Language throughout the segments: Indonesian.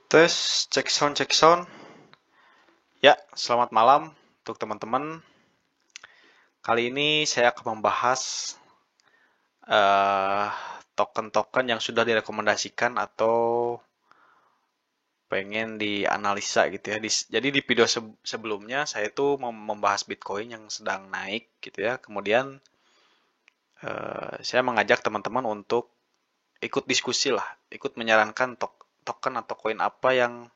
Tes, cek sound. Ya, selamat malam untuk teman-teman. Kali ini saya akan membahas eh, token-token yang sudah direkomendasikan atau pengen dianalisa gitu ya. Jadi di video sebelumnya saya itu membahas Bitcoin yang sedang naik gitu ya. Kemudian saya mengajak teman-teman untuk ikut diskusi lah, ikut menyarankan token atau koin apa yang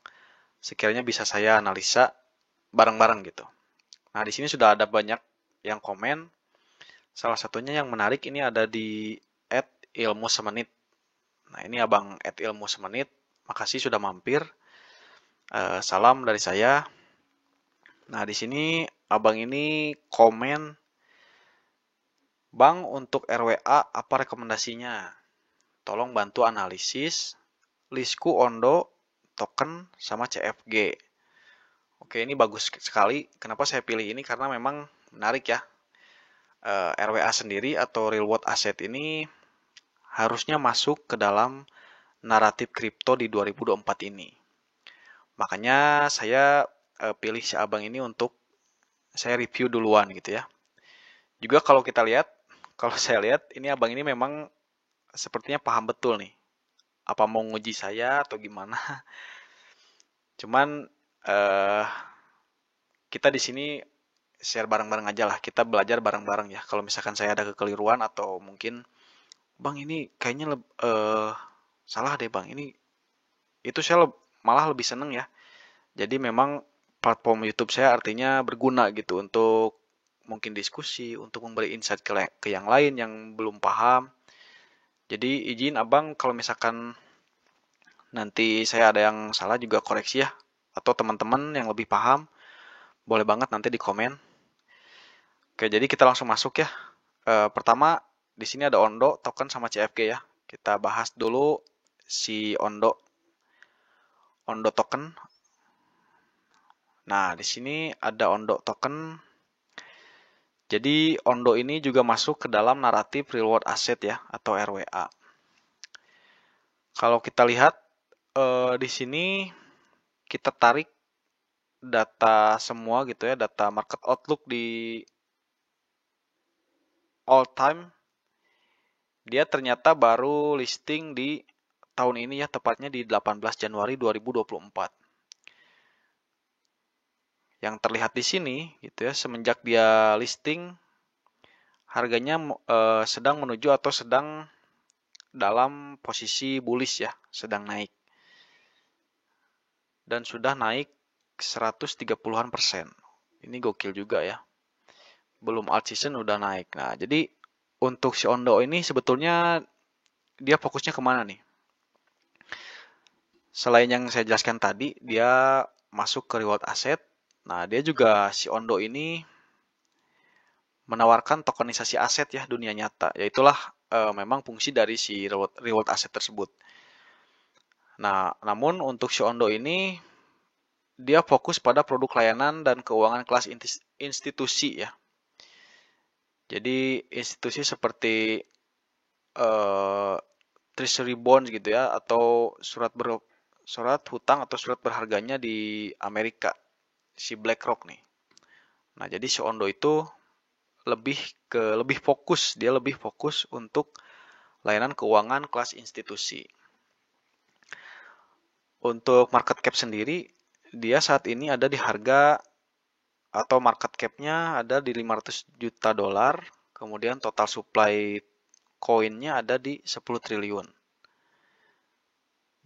sekiranya bisa saya analisa bareng-bareng gitu. Nah, di sini sudah ada banyak yang komen. Salah satunya yang menarik ini ada di @ilmu semenit. Nah, ini Abang @ilmu semenit. Makasih sudah mampir. Salam dari saya. Nah, di sini Abang ini komen, "Bang, untuk RWA apa rekomendasinya? Tolong bantu analisis Lisku Ondo, token sama CFG." Oke, ini bagus sekali. Kenapa saya pilih ini? Karena memang menarik ya. RWA sendiri atau real world asset ini harusnya masuk ke dalam naratif kripto di 2024 ini. Makanya saya pilih si abang ini untuk saya review duluan gitu ya. Juga kalau kita lihat, kalau saya lihat ini abang ini memang sepertinya paham betul nih. Apa mau nguji saya atau gimana? Cuman eh, kita di sini share bareng-bareng aja lah. Kita belajar bareng-bareng ya. Kalau misalkan saya ada kekeliruan atau mungkin bang ini kayaknya salah deh bang. Ini itu saya malah lebih seneng ya. Jadi memang platform YouTube saya artinya berguna gitu untuk mungkin diskusi, untuk memberi insight ke yang lain yang belum paham. Jadi izin abang kalau misalkan nanti saya ada yang salah juga koreksi ya. Atau teman-teman yang lebih paham, boleh banget nanti di komen. Oke, jadi kita langsung masuk ya. Pertama, di sini ada Ondo, token sama CFG ya. Kita bahas dulu si Ondo token. Nah, di sini ada Ondo token. Jadi Ondo ini juga masuk ke dalam naratif real world asset ya atau RWA. Kalau kita lihat di sini kita tarik data semua gitu ya, data market outlook di all time, dia ternyata baru listing di tahun ini ya, tepatnya di 18 Januari 2024. Yang terlihat di sini gitu ya, semenjak dia listing harganya sedang menuju atau sedang dalam posisi bullish ya, sedang naik. Dan sudah naik 130-an persen. Ini gokil juga ya. Belum alt season udah naik. Nah, jadi untuk si Ondo ini sebetulnya dia fokusnya kemana nih? Selain yang saya jelaskan tadi, dia masuk ke reward asset. Nah, dia juga si Ondo ini menawarkan tokenisasi aset ya dunia nyata. Yaitulah memang fungsi dari si reward asset tersebut. Nah, namun untuk si Ondo ini dia fokus pada produk layanan dan keuangan kelas institusi ya. Jadi institusi seperti eh, treasury bonds gitu ya atau surat hutang atau surat berharganya di Amerika si BlackRock nih. Nah, jadi si Ondo itu lebih fokus, dia lebih fokus untuk layanan keuangan kelas institusi. Untuk market cap sendiri, dia saat ini ada di harga atau market cap-nya ada di 500 juta dolar, kemudian total supply koinnya ada di 10 triliun.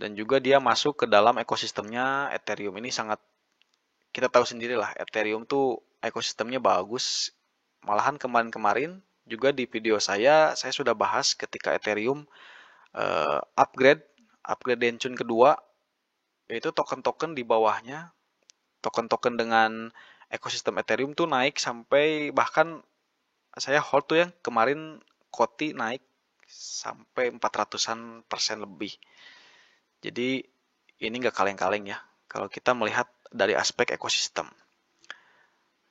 Dan juga dia masuk ke dalam ekosistemnya Ethereum. Ini sangat, kita tahu sendiri lah, Ethereum tuh ekosistemnya bagus. Malahan kemarin-kemarin juga di video saya sudah bahas ketika Ethereum upgrade, upgrade Denchun kedua, yaitu token-token di bawahnya, token-token dengan ekosistem Ethereum tuh naik sampai bahkan saya hold tuh yang kemarin Koti naik sampai 400-an persen lebih. Jadi ini nggak kaleng-kaleng ya kalau kita melihat dari aspek ekosistem.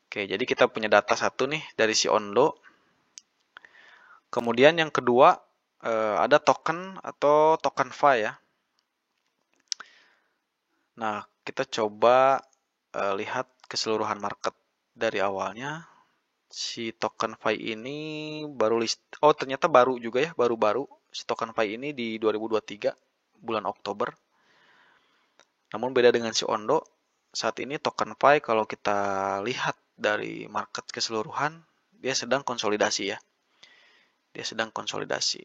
Oke, jadi kita punya data satu nih dari si Ondo. Kemudian yang kedua ada token atau token Fi ya. Nah, kita coba lihat keseluruhan market dari awalnya. Si TokenFi ini baru ternyata baru juga ya, baru-baru si TokenFi ini di 2023 bulan Oktober. Namun beda dengan si Ondo, saat ini TokenFi kalau kita lihat dari market keseluruhan, dia sedang konsolidasi ya. Dia sedang konsolidasi.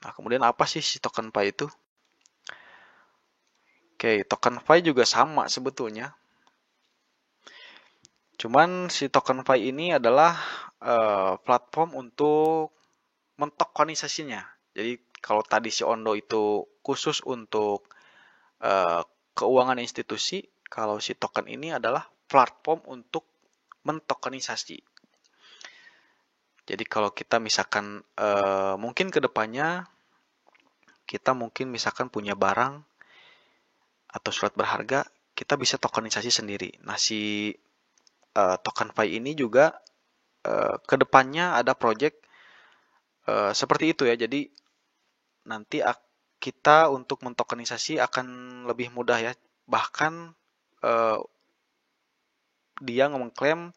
Nah, kemudian apa sih si TokenFi itu? Oke, TokenFi juga sama sebetulnya. Cuman si TokenFi ini adalah platform untuk mentokenisasinya. Jadi kalau tadi si Ondo itu khusus untuk uh, keuangan institusi, kalau si token ini adalah platform untuk mentokenisasi. Jadi kalau kita misalkan mungkin kedepannya kita mungkin misalkan punya barang atau surat berharga, kita bisa tokenisasi sendiri. Nah si TokenFi ini juga kedepannya ada project seperti itu ya. Jadi nanti kita untuk mentokenisasi akan lebih mudah ya. Bahkan dia mengklaim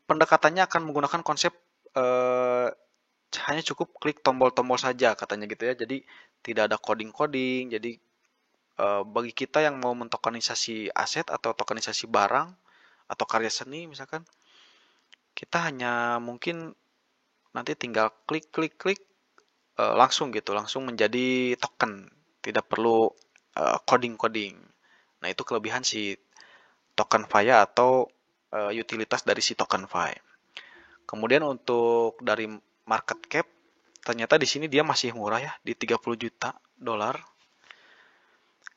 pendekatannya akan menggunakan konsep hanya cukup klik tombol-tombol saja katanya gitu ya. Jadi tidak ada coding-coding. Jadi bagi kita yang mau mentokenisasi aset atau tokenisasi barang atau karya seni misalkan, kita hanya mungkin nanti tinggal klik langsung gitu, langsung menjadi token, tidak perlu coding-coding. Nah itu kelebihan si TokenFi atau utilitas dari si TokenFi. Kemudian untuk dari market cap, ternyata di sini dia masih murah ya, di 30 juta dolar.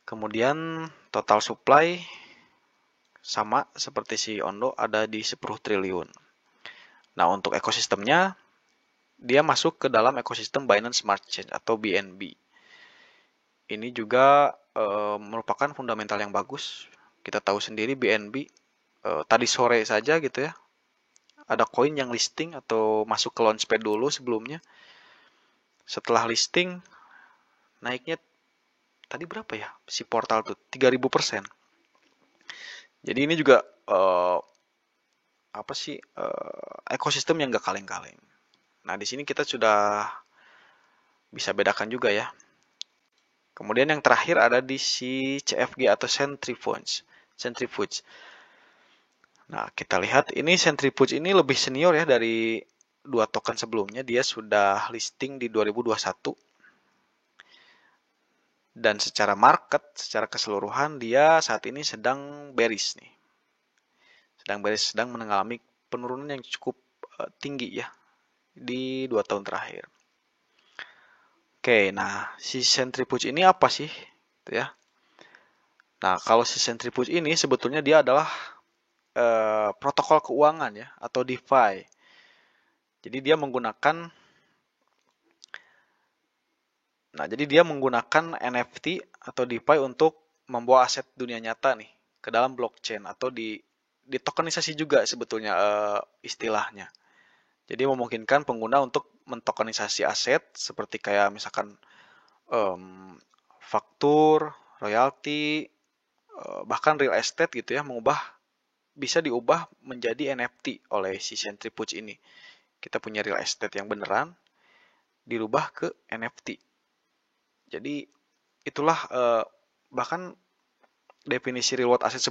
Kemudian total supply sama seperti si Ondo ada di 10 triliun. Nah, untuk ekosistemnya dia masuk ke dalam ekosistem Binance Smart Chain atau BNB. Ini juga merupakan fundamental yang bagus. Kita tahu sendiri BNB tadi sore saja gitu ya. Ada koin yang listing atau masuk ke launchpad dulu sebelumnya. Setelah listing naiknya tadi berapa ya si portal tuh 3000%. Jadi ini juga apa sih ekosistem yang gak kaleng-kaleng. Nah di sini kita sudah bisa bedakan juga ya. Kemudian yang terakhir ada di si CFG atau Centrifuge. Centrifuge. Nah kita lihat ini Centrifuge ini lebih senior ya dari dua token sebelumnya. Dia sudah listing di 2021. Dan secara market, secara keseluruhan dia saat ini sedang bearish nih. Sedang mengalami penurunan yang cukup tinggi ya di 2 tahun terakhir. Oke, nah si Centrifuge ini apa sih? Gitu ya. Nah, kalau si Centrifuge ini sebetulnya dia adalah protokol keuangan ya atau DeFi. Jadi dia menggunakan NFT atau DeFi untuk membawa aset dunia nyata nih ke dalam blockchain atau di tokenisasi juga sebetulnya istilahnya. Jadi memungkinkan pengguna untuk mentokenisasi aset seperti kayak misalkan faktur, royalti, bahkan real estate gitu ya, bisa diubah menjadi NFT oleh si Centrifuge ini. Kita punya real estate yang beneran dirubah ke NFT. Jadi itulah bahkan definisi reward asset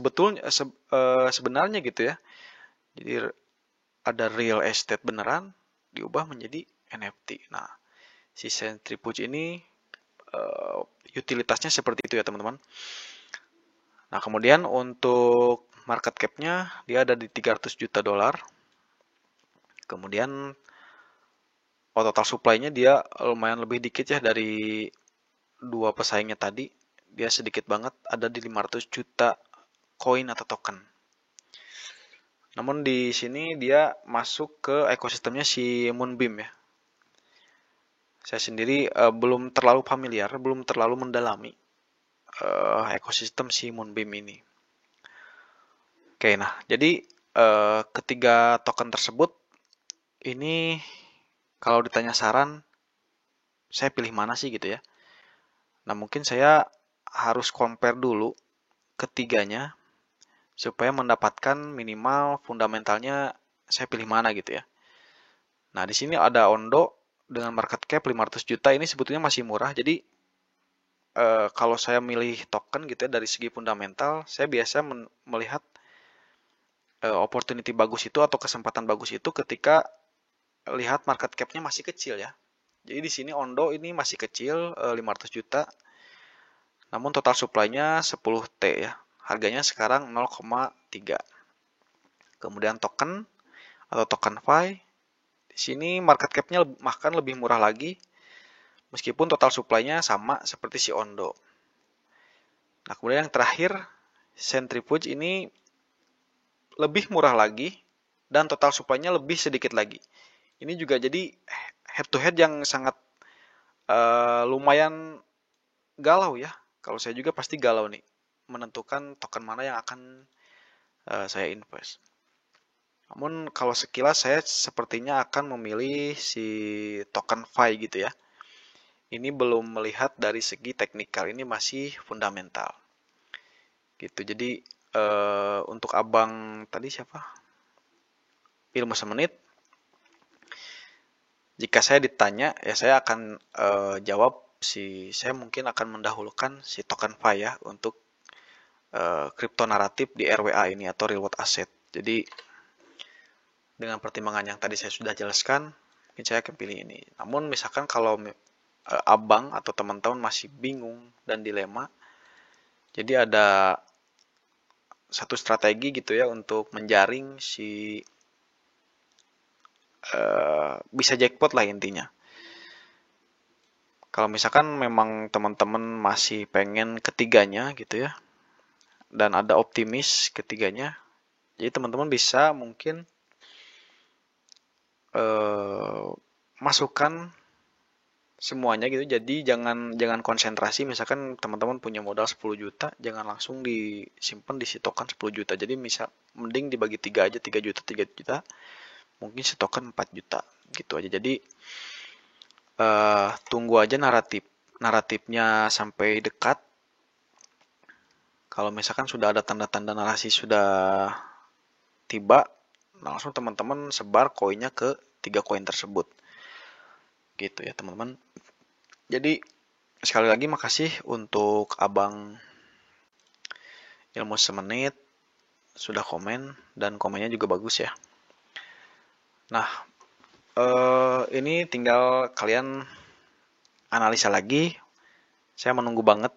sebenarnya gitu ya. Jadi ada real estate beneran diubah menjadi NFT. Nah, si Centrifuge ini utilitasnya seperti itu ya teman-teman. Nah, kemudian untuk market cap-nya dia ada di 300 juta dolar. Kemudian total supply-nya dia lumayan lebih dikit ya dari dua pesaingnya tadi. Dia sedikit banget, ada di 500 juta koin atau token. Namun di sini dia masuk ke ekosistemnya si Moonbeam ya. Saya sendiri belum terlalu familiar, belum terlalu mendalami ekosistem si Moonbeam ini. Oke, nah jadi ketiga token tersebut ini kalau ditanya saran, saya pilih mana sih gitu ya. Nah mungkin saya harus compare dulu ketiganya supaya mendapatkan minimal fundamentalnya saya pilih mana gitu ya. Nah, di sini ada Ondo dengan market cap 500 juta, ini sebetulnya masih murah. Jadi kalau saya milih token gitu ya dari segi fundamental, saya biasa melihat opportunity bagus itu atau kesempatan bagus itu ketika lihat market cap-nya masih kecil ya. Jadi di sini Ondo ini masih kecil, 500 juta. Namun total supply-nya 10T ya. Harganya sekarang 0,3. Kemudian token atau token Fi. Di sini market cap-nya bahkan lebih murah lagi. Meskipun total supply-nya sama seperti si Ondo. Nah, kemudian yang terakhir, Centrifuge ini lebih murah lagi dan total supply-nya lebih sedikit lagi. Ini juga jadi head to head yang sangat lumayan galau ya. Kalau saya juga pasti galau nih menentukan token mana yang akan saya invest. Namun kalau sekilas saya sepertinya akan memilih si token Fi gitu ya. Ini belum melihat dari segi teknikal, ini masih fundamental. Gitu. Jadi untuk abang tadi siapa? Ilmu semenit. Jika saya ditanya, ya saya akan jawab saya mungkin akan mendahulukan si token Fi ya untuk kripto naratif di RWA ini atau real world asset. Jadi dengan pertimbangan yang tadi saya sudah jelaskan, mungkin saya akan pilih ini. Namun misalkan kalau abang atau teman-teman masih bingung dan dilema, jadi ada satu strategi gitu ya untuk menjaring si bisa jackpot lah intinya. Kalau misalkan memang teman-teman masih pengen ketiganya gitu ya, dan ada optimis ketiganya, jadi teman-teman bisa mungkin masukkan semuanya gitu. Jadi jangan konsentrasi. Misalkan teman-teman punya modal 10 juta, jangan langsung disimpan di si token 10 juta. Jadi mending dibagi 3 aja, 3 juta, 3 juta. Mungkin si token 4 juta gitu aja. Jadi tunggu aja naratifnya sampai dekat. Kalau misalkan sudah ada tanda-tanda narasi sudah tiba, langsung teman-teman sebar koinnya ke 3 koin tersebut. Gitu ya teman-teman. Jadi sekali lagi makasih untuk abang ilmu semenit sudah komen dan komennya juga bagus ya. Nah ini tinggal kalian analisa lagi. Saya menunggu banget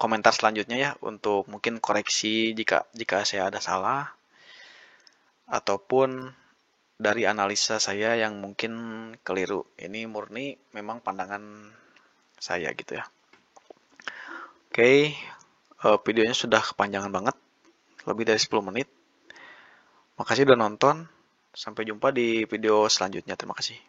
komentar selanjutnya ya untuk mungkin koreksi jika saya ada salah ataupun dari analisa saya yang mungkin keliru. Ini murni memang pandangan saya gitu ya. Oke, videonya sudah kepanjangan banget, lebih dari 10 menit. Makasih udah nonton. Sampai jumpa di video selanjutnya. Terima kasih.